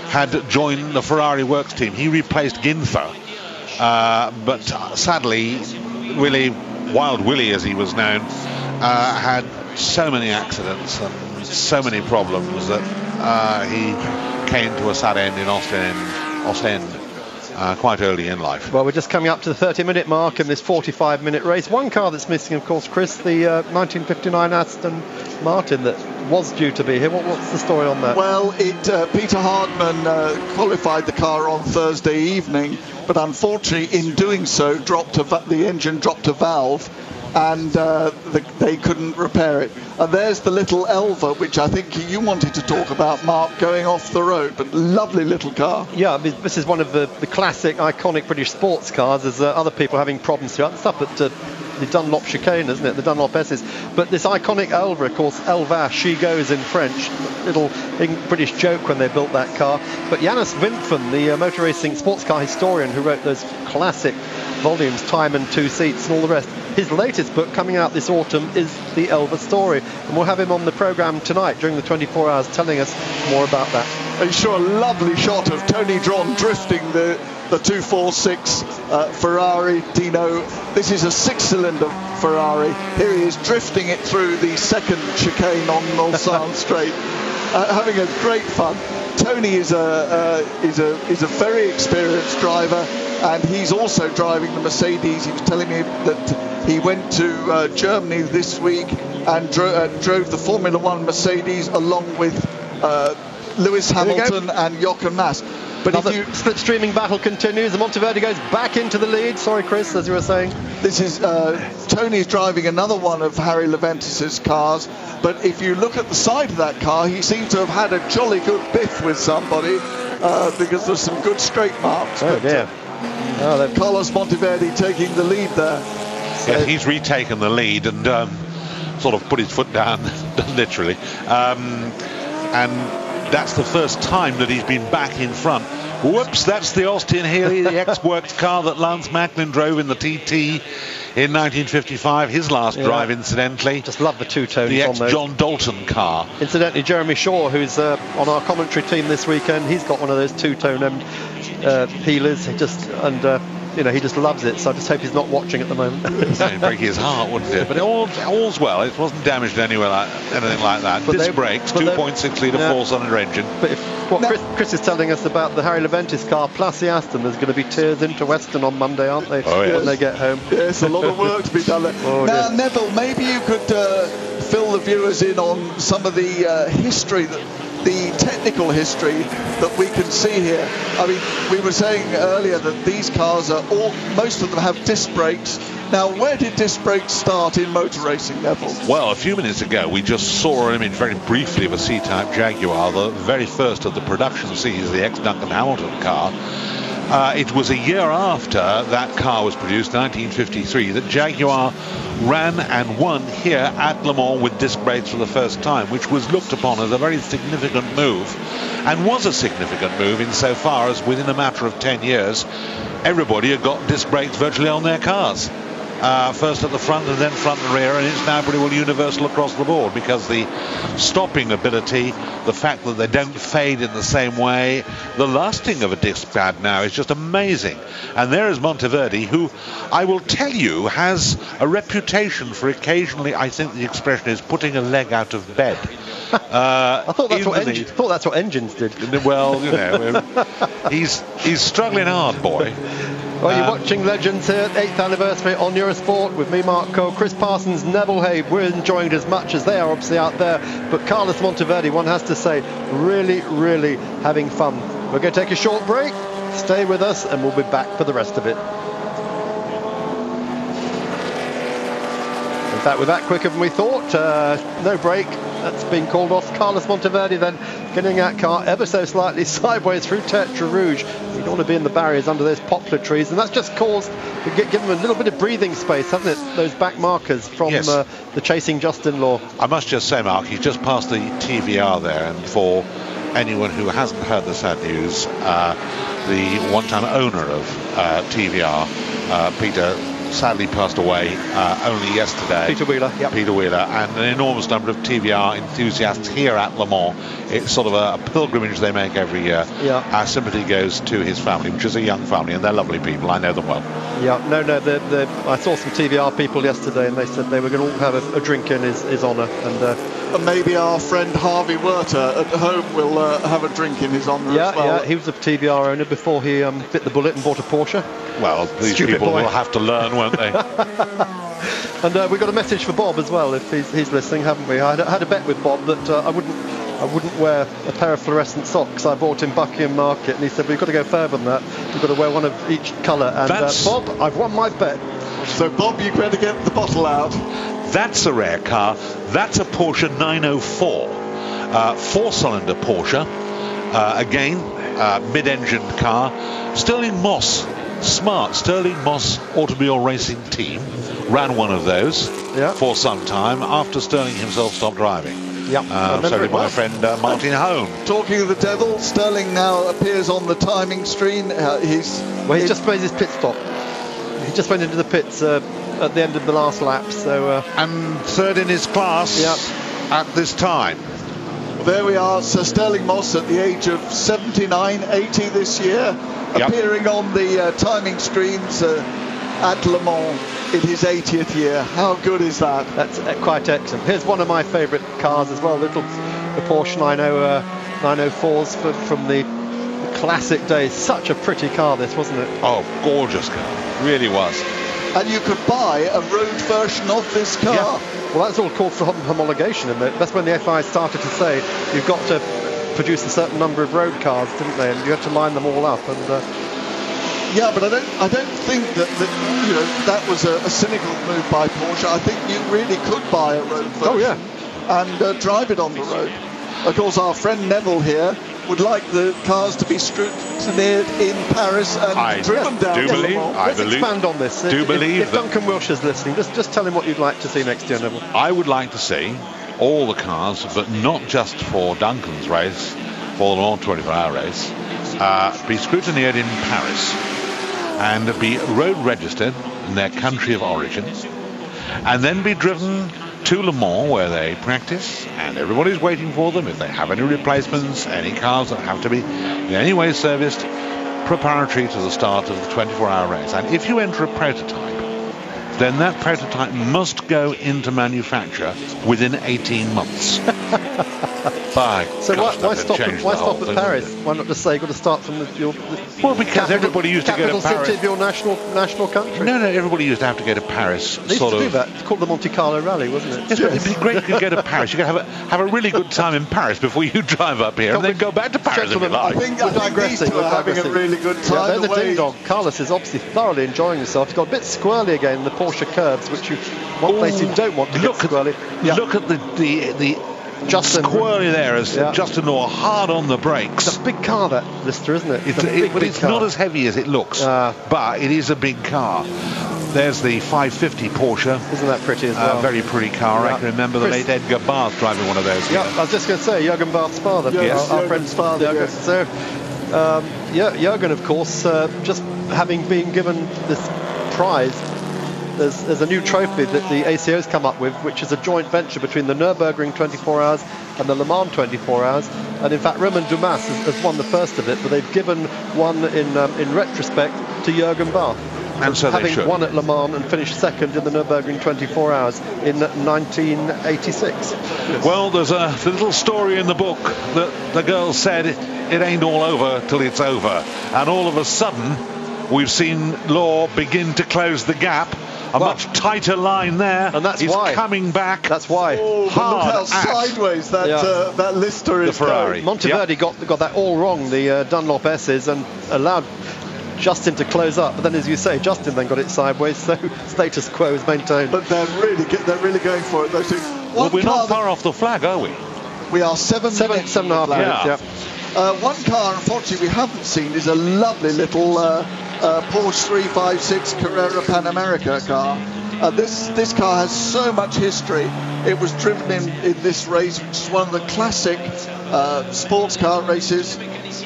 had joined the Ferrari works team. He replaced Ginther. But sadly, Wild Willie as he was known, had so many accidents and so many problems that he came to a sad end in Ostend quite early in life. Well, we're just coming up to the 30-minute mark in this 45-minute race. One car that's missing, of course, Chris, the 1959 Aston Martin that was due to be here. What's the story on that? Well, Peter Hardman qualified the car on Thursday evening, but unfortunately in doing so the engine dropped a valve, and they couldn't repair it. And there's the little Elva, which I think you wanted to talk about, Mark, going off the road, but lovely little car. Yeah, this is one of the classic, iconic British sports cars. There's other people having problems throughout. Stuff at the Dunlop chicane, isn't it? The Dunlop S's. But this iconic Elva, of course, Elva, she goes in French. Little British joke when they built that car. But Janus Wimpfen, the motor racing sports car historian who wrote those classic volumes, Time and Two Seats and all the rest, his latest book coming out this autumn is the Elva story. And we'll have him on the programme tonight during the 24 hours telling us more about that. And you saw a lovely shot of Tony Dron drifting the 246 Ferrari Dino. This is a 6-cylinder Ferrari. Here he is drifting it through the second chicane on Mulsanne Straight, having a great fun. Tony is a very experienced driver, and he's also driving the Mercedes. He was telling me that he went to Germany this week and drove the Formula One Mercedes along with Lewis Hamilton and Jochen Mass. But slipstreaming battle continues. The Monteverdi goes back into the lead. Sorry, Chris, as you were saying. This is Tony's driving another one of Harry Leventis' cars. But if you look at the side of that car, he seems to have had a jolly good biff with somebody because there's some good straight marks. Oh, dear. Carlos Monteverdi taking the lead there. Yeah, he's retaken the lead and sort of put his foot down, literally. And that's the first time that he's been back in front. Whoops, that's the Austin Healey, the ex-works car that Lance Macklin drove in the TT in 1955, his last drive, incidentally. Just love the two-tones the on those. ex-John Dalton car. Incidentally, Jeremy Shaw, who's on our commentary team this weekend, he's got one of those two-tone peelers. He just loves it, so I just hope he's not watching at the moment. It'd break his heart, wouldn't it? But all's well. It wasn't damaged anywhere anything like that. Disc brakes, 2.6 litre four-cylinder engine. But Chris is telling us about the Harry Leventis car plus the Aston, there's going to be tears into Weston on Monday, aren't they? Oh, yes. When they get home. Yes, a lot of work to be done there. Now, Neville, maybe you could fill the viewers in on some of the history the technical history that we can see here. I mean, we were saying earlier that these cars most of them have disc brakes. Now, where did disc brakes start in motor racing, Neville? Well, a few minutes ago, we just saw an image very briefly of a C-Type Jaguar, the very first of the production C's, the ex-Duncan Hamilton car. It was a year after that car was produced, 1953, that Jaguar ran and won here at Le Mans with disc brakes for the first time, which was looked upon as a very significant move, and was a significant move insofar as within a matter of 10 years, everybody had got disc brakes virtually on their cars. First at the front and then front and rear, and it's now pretty well universal across the board because the stopping ability, the fact that they don't fade in the same way, the lasting of a disc pad now is just amazing. And there is Monteverdi, who I will tell you has a reputation for occasionally, I think the expression is, putting a leg out of bed. I thought that's what engines did. Well, he's struggling hard, boy. Well, you're watching Legends here, 8th anniversary on Eurosport with me, Mark Cole, Chris Parsons, Neville Hay. We're enjoying it as much as they are obviously out there. But Carlos Monteverdi, one has to say, really, really having fun. We're going to take a short break. Stay with us and we'll be back for the rest of it. In fact, we're that quicker than we thought. No break. That's been called off. Carlos Monteverdi then getting that car ever so slightly sideways through Tertre Rouge. You don't want to be in the barriers under those poplar trees, and that's just caused to give them a little bit of breathing space, hasn't it? Those back markers from the Chasing Justin Law. I must just say, Mark, he's just passed the TVR there, and for anyone who hasn't heard the sad news, the one-time owner of TVR, Peter sadly passed away only yesterday. Peter Wheeler, yep. Peter Wheeler, and an enormous number of TVR enthusiasts here at Le Mans. It's sort of a pilgrimage they make every year. Yeah. Our sympathy goes to his family, which is a young family, and they're lovely people. I know them well. Yeah, no, I saw some TVR people yesterday, and they said they were going to all have a drink in his honour, and maybe our friend Harvey Werter at home will have a drink in his honour as well. Yeah, he was a TVR owner before he bit the bullet and bought a Porsche. Well, these Stupid people boy. will have to learn, won't they? And we've got a message for Bob as well, if he's listening, haven't we? I had a bet with Bob that I wouldn't wear a pair of fluorescent socks I bought in Buckingham Market, and he said we've got to go further than that. We've got to wear one of each colour. And Bob, I've won my bet. So Bob, you better get the bottle out. That's a rare car. That's a Porsche 904, four-cylinder Porsche. Again, mid-engine car. Sterling Moss, smart Sterling Moss automobile racing team ran one of those for some time after Sterling himself stopped driving. So did my friend Martin Hone. Talking of the devil, Sterling now appears on the timing screen. He just made his pit stop. He just went into the pits at the end of the last lap. So and third in his class at this time. There we are, Sir Sterling Moss at the age of 79, 80 this year, appearing on the timing screens at Le Mans in his 80th year. How good is that? That's quite excellent. Here's one of my favourite cars as well, the Porsche 904s from the classic days. Such a pretty car this, wasn't it? Oh, gorgeous car. Really was. And you could buy a road version of this car. Yeah. Well, that's all called for homologation, and that's when the FIA started to say you've got to produce a certain number of road cars, didn't they? And you had to line them all up. And yeah, but I don't think that was a cynical move by Porsche. I think you really could buy a road version and drive it on the road. Of course, our friend Neville here would like the cars to be scrutineered in Paris and driven down to Le Mans. Let's expand on this. If that Duncan Wilshire's listening, just tell him what you'd like to see next year, Neville. I would like to see all the cars, but not just for Duncan's race, for the Le Mans 24-hour race, be scrutineered in Paris and be road registered in their country of origin, and then be driven to Le Mans where they practice, and everybody's waiting for them. If they have any replacements, any cars that have to be in any way serviced, preparatory to the start of the 24-hour race. And if you enter a prototype, then that prototype must go into manufacture within 18 months. So why stop at Paris? Why not just say you've got to start from well, because everybody used to go to Paris. City of your national country. No, everybody used to have to go to Paris. They used to do that. It's called the Monte Carlo Rally, wasn't it? Yes, but it'd be great if you could go to Paris. You could have a really good time in Paris before you drive up here, and then go back to Paris if you like. I think these two are having a really good time. Yeah, there's a ding-dong. Carlos is obviously thoroughly enjoying himself. He's got a bit squirrely again in the Porsche curves, which one place you don't want to get squirrely. Look at the Justin squirrely there as Justin Law hard on the brakes. It's a big car, that Lister, isn't it? But it's not as heavy as it looks, but it is a big car. There's the 550 Porsche. Isn't that pretty as well? Very pretty car. I can remember the late Edgar Barth driving one of those. Yeah, I was just going to say, Jürgen Barth's father. Yes, our friend's father. Yes. So, Jürgen, of course, just having been given this prize, there's a new trophy that the ACO's come up with, which is a joint venture between the Nürburgring 24 Hours and the Le Mans 24 Hours. And in fact, Romain Dumas has won the first of it, but they've given one in retrospect to Jürgen Barth. And so having won at Le Mans and finished second in the Nürburgring 24 Hours in 1986. Well, there's a little story in the book that the girl said it ain't all over till it's over. And all of a sudden, we've seen Law begin to close the gap. A much tighter line there, and that's he's why. Coming back. That's why. Look how sideways that Lister is. The Ferrari. Monteverdi got that all wrong, the Dunlop S's, and allowed Justin to close up. But then, as you say, Justin then got it sideways, so status quo is maintained. But they're really going for it, those two. Well, we're not far off the flag, are we? We are 7 minutes. 7.5 minutes. Yeah. One car, unfortunately, we haven't seen is a lovely little Porsche 356 Carrera Pan America car. This car has so much history. It was driven in this race, which is one of the classic sports car races.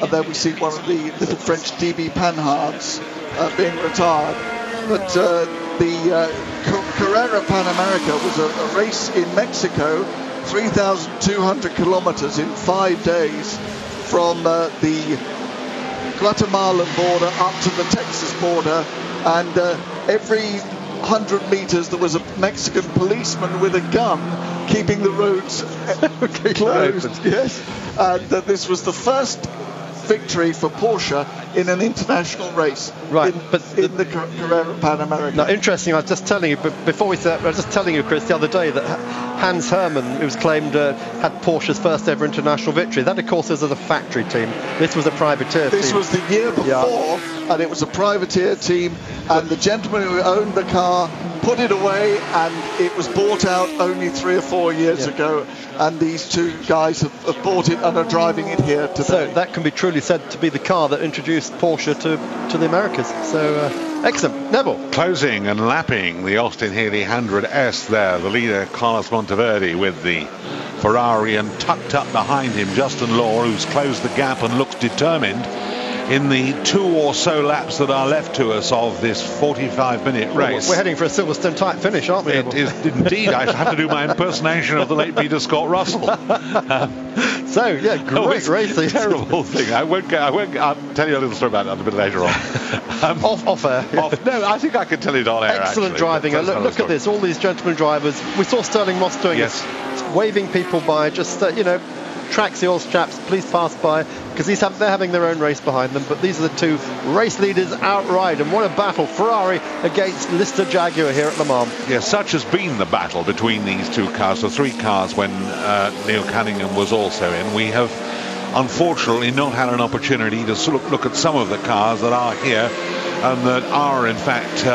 And then we see one of the little French DB Panhards being retired. But the Carrera Pan America was a race in Mexico, 3,200 kilometers in 5 days from the Guatemalan border up to the Texas border, and every 100 meters there was a Mexican policeman with a gun keeping the roads closed. Yes, and this was the first victory for Porsche in an international race, right? In the Carrera Pan America. Now, interesting. I was just telling you before we said, I was just telling you, Chris, the other day that Hans Hermann, who was claimed had Porsche's first ever international victory. That, of course, is as a factory team. This was a privateer team. This was the year before, and it was a privateer team. And the gentleman who owned the car put it away, and it was bought out only 3 or 4 years ago. And these two guys have bought it and are driving it here today. So that can be truly said to be the car that introduced Porsche to the Americas. So excellent. Neville. Closing and lapping the Austin Healey 100S there, the leader Carlos Monteverde with the Ferrari, and tucked up behind him Justin Law, who's closed the gap and looks determined in the 2 or so laps that are left to us of this 45-minute race. We're heading for a Silverstone type finish, aren't we? It is indeed. I have to do my impersonation of the late Peter Scott Russell. So yeah, great racing. Terrible thing. I'll tell you a little story about it a bit later on. Off air. No, I think I can tell it on air. Excellent driving. Look at this. All these gentlemen drivers. We saw Sterling Moss doing it, waving people by. Just tracks the oil chaps, please pass by, because they're having their own race behind them. But these are the two race leaders outright, and what a battle. Ferrari against Lister Jaguar here at Le Mans. Yeah, such has been the battle between these two cars, the 3 cars when Neil Cunningham was also in. We have unfortunately not had an opportunity to look at some of the cars that are here and that are in fact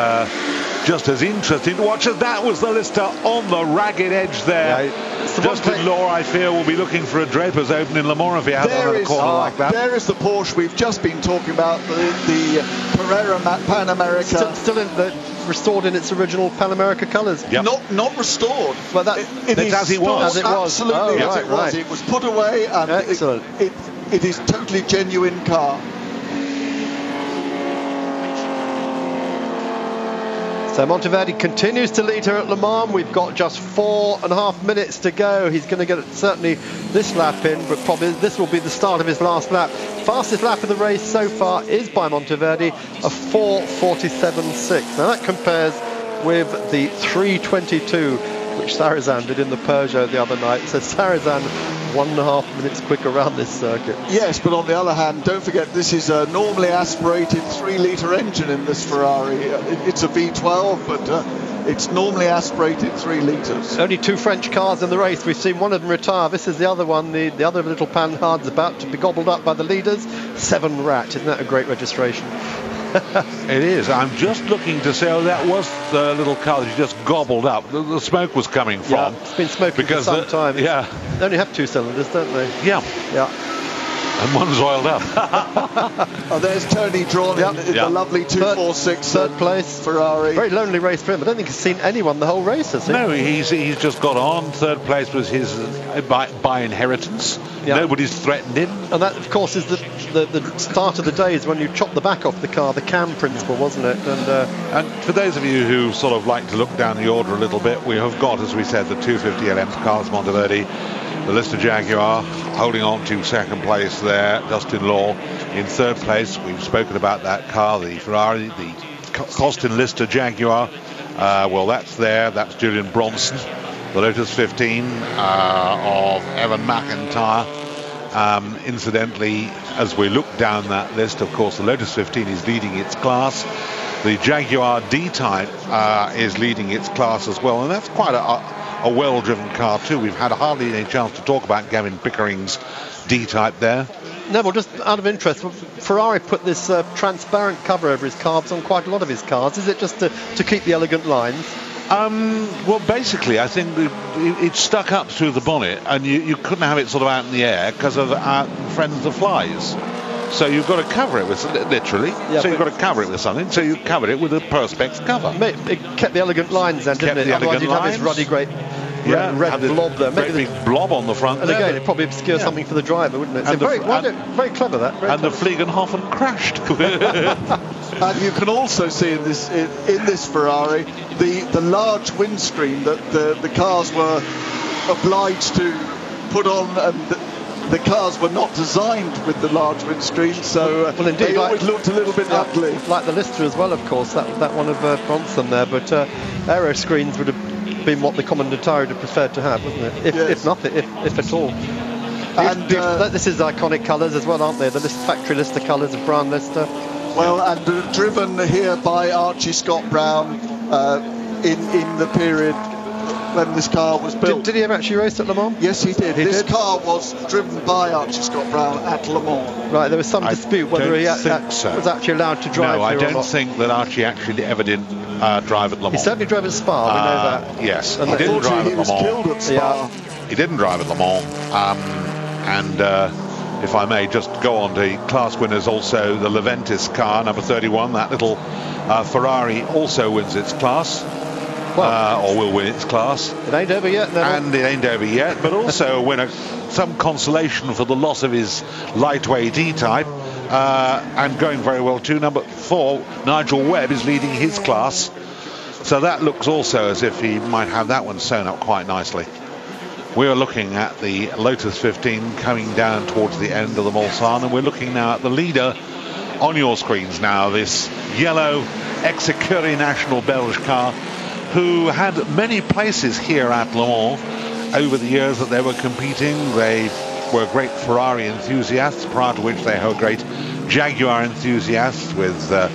just as interesting to watch. As that was the Lister on the ragged edge there. Justin Law, I fear, will be looking for a Draper's Open in Le Mans if he has another corner like that. There is the Porsche we've just been talking about, the Carrera Pan America. Still restored in its original Pan America colours. Yep. Not restored. Well, it is as it was. Absolutely as it was. Right. It was put away, and it is totally genuine car. So Monteverde continues to lead her at Le Mans. We've got just 4.5 minutes to go. He's going to get certainly this lap in, but probably this will be the start of his last lap. Fastest lap of the race so far is by Monteverde, a 4:47.6. Now that compares with the 3:22 which Sarrazin did in the Peugeot the other night. So Sarrazin 1.5 minutes quicker around this circuit. Yes, but on the other hand, don't forget this is a normally aspirated 3-litre engine in this Ferrari. It's a V12, but it's normally aspirated 3 litres. Only 2 French cars in the race. We've seen one of them retire. This is the other one. The other little Panhard's about to be gobbled up by the leaders. 7 Rat. Isn't that a great registration? It is. I'm just looking to say, that was the little car that you just gobbled up. The smoke was coming from. Yeah, it's been smoking for some time. They only have 2 cylinders, don't they? Yeah. And one's oiled up. There's Tony drawn in the lovely 246 third place Ferrari. Very lonely race for him. I don't think he's seen anyone the whole race, has he? No, he's just got on. Third place was his by inheritance. Nobody's threatened him. And that, of course, is the start of the days when you chop the back off the car, the CAM principle, wasn't it? And for those of you who sort of like to look down the order a little bit, we have got, as we said, the 250 LM Carlos Monteverde, the Lister Jaguar holding on to second place there, Justin Law in third place. We've spoken about that car, the Ferrari, the Costin Lister Jaguar. Well, that's there. That's Julian Bronson. The Lotus 15 of Evan McIntyre. Incidentally, as we look down that list, of course, the Lotus 15 is leading its class. The Jaguar D-Type is leading its class as well, and that's quite a well-driven car too. We've had hardly any chance to talk about Gavin Pickering's D-Type there. Neville, just out of interest, Ferrari put this transparent cover over his carbs on quite a lot of his cars. Is it just to keep the elegant lines? Well, basically, I think it stuck up through the bonnet, and you couldn't have it sort of out in the air because of our friends the flies. So you've got to cover it with, literally. Yeah, so you've got to cover it with something. So you covered it with a Perspex cover. It kept the elegant lines then, didn't it? Otherwise you'd have this ruddy great red blob there. Great big blob on the front. And there, again, it probably obscures something for the driver, wouldn't it? So very clever that. And the Fliegenhofen crashed. And you can also see in this Ferrari the large windscreen that the cars were obliged to put on, and the cars were not designed with the large windscreen, so well, indeed, they always looked a little bit ugly. Like the Lister as well, of course, that one of Bronson there, but aero screens would have been what the commentator would have preferred to have, wasn't it? If nothing, if at all. And this is iconic colours as well, aren't they? The factory Lister colours of Brown Lister. Well, and driven here by Archie Scott Brown in the period when this car was built. Did he ever actually race at Le Mans? Yes, he did. This car was driven by Archie Scott Brown at Le Mans. Right, there was some dispute whether he was actually allowed to drive. No, I don't think that Archie actually ever did drive at Le Mans. He certainly drove at Spa, we know that. Yes, and he didn't drive at Le Mans. He was killed at Spa. Yeah. He didn't drive at Le Mans. If I may just go on to class winners, also the Leventis car, number 31, that little Ferrari also wins its class. Or will win its class. It ain't over yet, never. And it ain't over yet, but also win some consolation for the loss of his lightweight E-Type, and going very well too. Number 4, Nigel Webb, is leading his class, so that looks also as if he might have that one sewn up quite nicely. We're looking at the Lotus 15 coming down towards the end of the Mulsanne, and we're looking now at the leader on your screens now, this yellow Execurie National Belge car, who had many places here at Le Mans over the years that they were competing. They were great Ferrari enthusiasts, prior to which they were great Jaguar enthusiasts, with the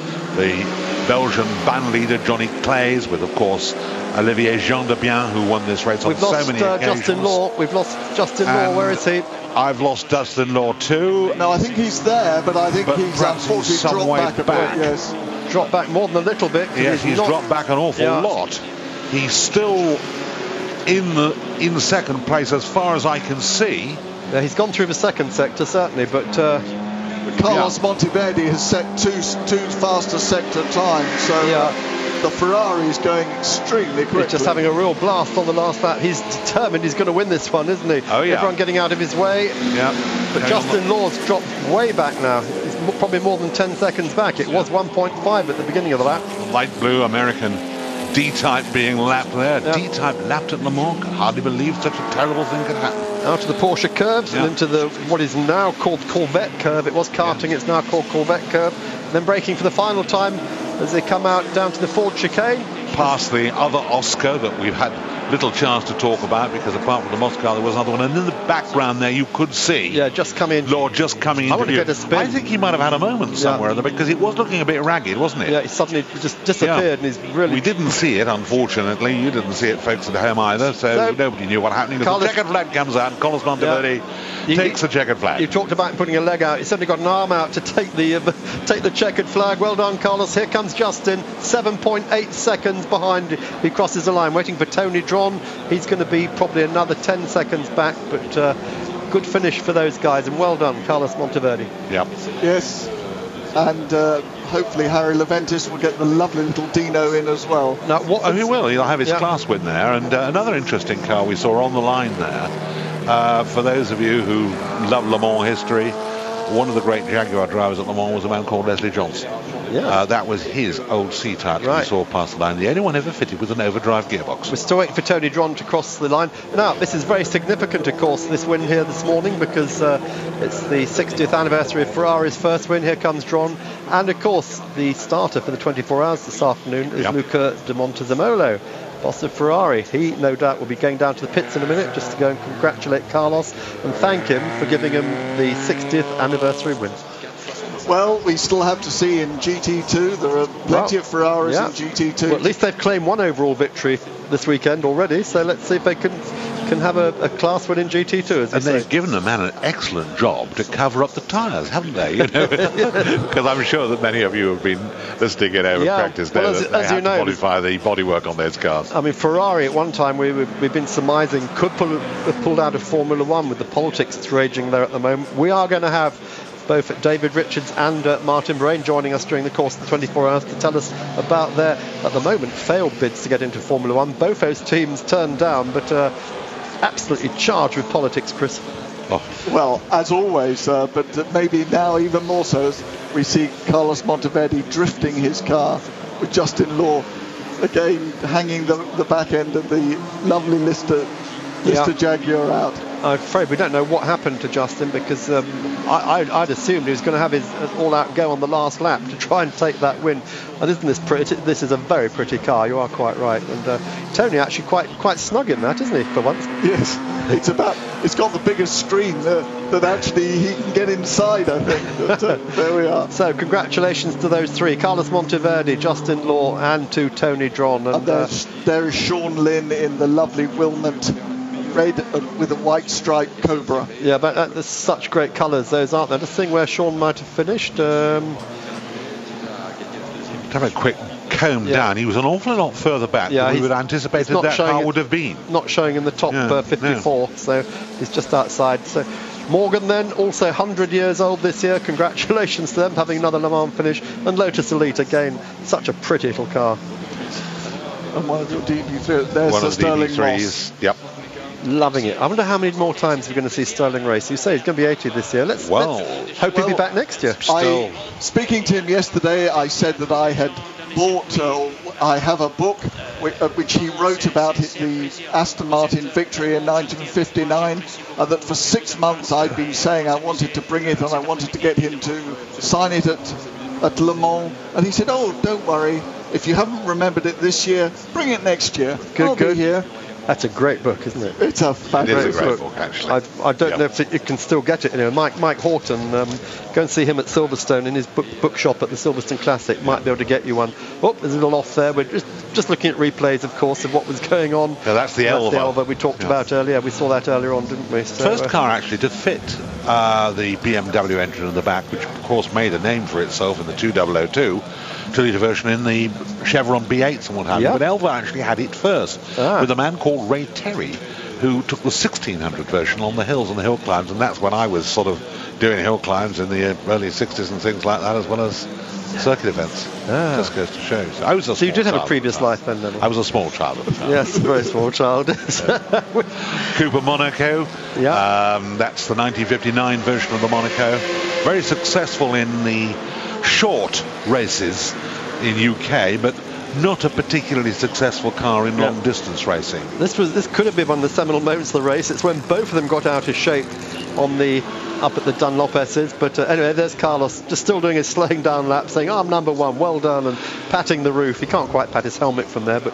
Belgian band leader Johnny Claes, with of course Olivier Gendebien, who won this race on so many occasions. Justin Law. We've lost Justin Law. Where is he? I've lost Justin Law too. No, I think he's there, but I think he's unfortunately some way dropped back. Yes. Dropped back more than a little bit. Yes, he's dropped back an awful lot. He's still in second place as far as I can see. Yeah, he's gone through the second sector certainly, but Carlos Monteverdi has set two faster sector times, so the Ferrari is going extremely quickly. He's just having a real blast on the last lap. He's determined he's going to win this one, isn't he? Oh yeah. Everyone getting out of his way. Yeah. But Justin Law's dropped way back now. He's probably more than 10 seconds back. It was 1.5 at the beginning of the lap. Light blue American D-Type being lapped there. Yeah. D-Type lapped at Le Mans. Can hardly believe such a terrible thing could happen. Out of the Porsche curves and into what is now called Corvette curve. It was karting, it's now called Corvette curve. And then braking for the final time as they come out down to the Ford chicane. Past the other Oscar that we've had little chance to talk about, because apart from the Moscow there was another one, and in the background there you could see just come in. Law just coming into view. I think he might have had a moment somewhere because it was looking a bit ragged, wasn't it? Yeah, he suddenly just disappeared and he's really... We didn't see it, unfortunately. You didn't see it, folks at home either, so nobody knew what happened. The checkered flag comes out and Carlos Monteverdi takes the checkered flag. You talked about putting a leg out. He's certainly got an arm out to take the checkered flag. Well done, Carlos. Here comes Justin, 7.8 seconds behind. He crosses the line, waiting for Tony Dron. He's going to be probably another 10 seconds back, but good finish for those guys, and well done, Carlos Monteverdi. Yep. Yes, and hopefully Harry Leventis will get the lovely little Dino in as well. Now, he will. He'll have his class win there, and another interesting car we saw on the line there. For those of you who love Le Mans history, one of the great Jaguar drivers at Le Mans was a man called Leslie Johnson. Yeah. That was his old C-Type that we saw past the line. The only one ever fitted with an overdrive gearbox. We're still waiting for Tony Dron to cross the line. Now, this is very significant, of course, this win here this morning, because it's the 60th anniversary of Ferrari's first win. Here comes Dron. And, of course, the starter for the 24 hours this afternoon is Luca de Montezemolo, boss of Ferrari. He, no doubt, will be going down to the pits in a minute just to go and congratulate Carlos and thank him for giving him the 60th anniversary win. Well, we still have to see in GT2. There are plenty of Ferraris in GT2. Well, at least they've claimed one overall victory this weekend already, so let's see if they can have a class win in GT2. And they've given the man an excellent job to cover up the tyres, haven't they? You know, because I'm sure that many of you have been listening in over practice now that they have to modify the bodywork on those cars. I mean, Ferrari at one time we've been surmising could have pulled out of Formula One with the politics that's raging there at the moment. We are going to have both David Richards and Martin Brain joining us during the course of the 24 hours to tell us about their, at the moment, failed bids to get into Formula One. Both those teams turned down, but absolutely charged with politics, Chris. Oh. Well, as always, but maybe now even more so, as we see Carlos Monteverdi drifting his car with Justin Law again hanging the back end of the lovely Lister Jaguar out. I'm afraid we don't know what happened to Justin, because I'd assumed he was going to have his all-out go on the last lap to try and take that win. And isn't this pretty? This is a very pretty car. You are quite right. And Tony actually quite snug in that, isn't he, for once? Yes, it's got the biggest screen that actually he can get inside, I think. But, there we are. So congratulations to those three: Carlos Monteverdi, Justin Law, and to Tony Dron. And there is Sean Lynn in the lovely Wilmot red with a white striped Cobra. Yeah, but there's such great colours, those, aren't there? Just seeing where Sean might have finished. To have a quick comb down, he was an awful lot further back than we would have anticipated that car would have been. Not showing in the top 54, so he's just outside. So Morgan then, also 100 years old this year. Congratulations to them, having another Le Mans finish. And Lotus Elite again, such a pretty little car. And one of your DB3s, there's the Sterling Moss. Yep. Loving it. I wonder how many more times we're going to see Sterling race. You say he's going to be 80 this year. Let's hope he'll be back next year. Speaking to him yesterday, I said that I had bought, I have a book which he wrote about the Aston Martin victory in 1959, that for 6 months I'd been saying I wanted to bring it and I wanted to get him to sign it at Le Mans. And he said, oh, don't worry. If you haven't remembered it this year, bring it next year. I'll be here. That's a great book, isn't it? It's a fabulous book, actually. I don't know if you can still get it. Mike Horton, go and see him at Silverstone in his bookshop at the Silverstone Classic. Might be able to get you one. Oh, there's a little off there. We're just looking at replays, of course, of what was going on. Yeah, that's the Elva we talked about earlier. We saw that earlier on, didn't we? So, first car actually to fit the BMW engine in the back, which of course made a name for itself in the 2002 2-litre version in the Chevron B8s and what have you. But Elva actually had it first with a man called Ray Terry, who took the 1600 version on the hills and the hill climbs, and that's when I was sort of doing hill climbs in the early 60s and things like that, as well as circuit events. Just goes to show. So you did have a previous life then? I was a small child at the time. Yes, a very small child. Cooper Monaco. That's the 1959 version of the Monaco. Very successful in the short races in UK, but not a particularly successful car in long distance racing. This could have been one of the seminal moments of the race. It's when both of them got out of shape up at the Dunlop S's. But anyway, there's Carlos just still doing his slowing down lap, saying, I'm number one, well done, and patting the roof. He can't quite pat his helmet from there, but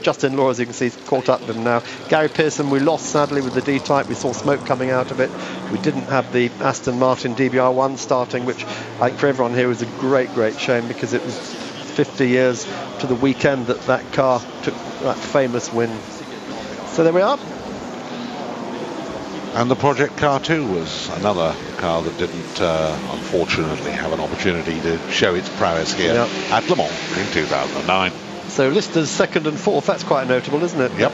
Justin Law, as you can see, is caught up with him now. Gary Pearson, we lost sadly with the D-Type. We saw smoke coming out of it. We didn't have the Aston Martin DBR1 starting, which I think for everyone here was a great shame, because it was 50 years to the weekend that car took that famous win. So there we are. And the Project Car 2 was another car that didn't, unfortunately, have an opportunity to show its prowess here at Le Mans in 2009. So Lister's second and fourth, that's quite notable, isn't it? Yep.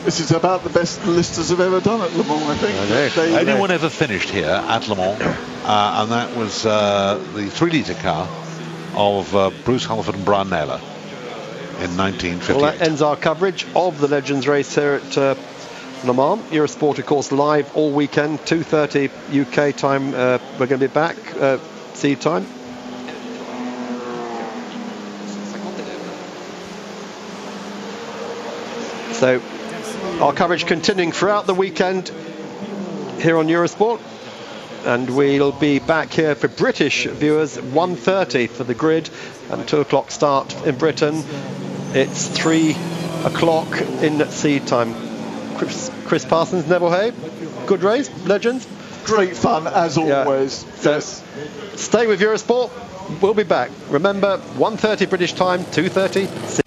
This is about the best Listers have ever done at Le Mans, I think. Only one ever finished here at Le Mans, and that was the 3-litre car of Bruce Halford and Brian Naylor in 1958. Well, that ends our coverage of the Legends race here at Le Mans. Eurosport, of course, live all weekend, 2:30 UK time. We're going to be back seed time. So our coverage continuing throughout the weekend here on Eurosport, and we'll be back here for British viewers 1:30 for the grid and 2 o'clock start in Britain. It's 3 o'clock in seed time. Chris Parsons, Neville Hay, good race, Legends. Great fun as always. So stay with Eurosport. We'll be back. Remember, 1:30 British time, 2:30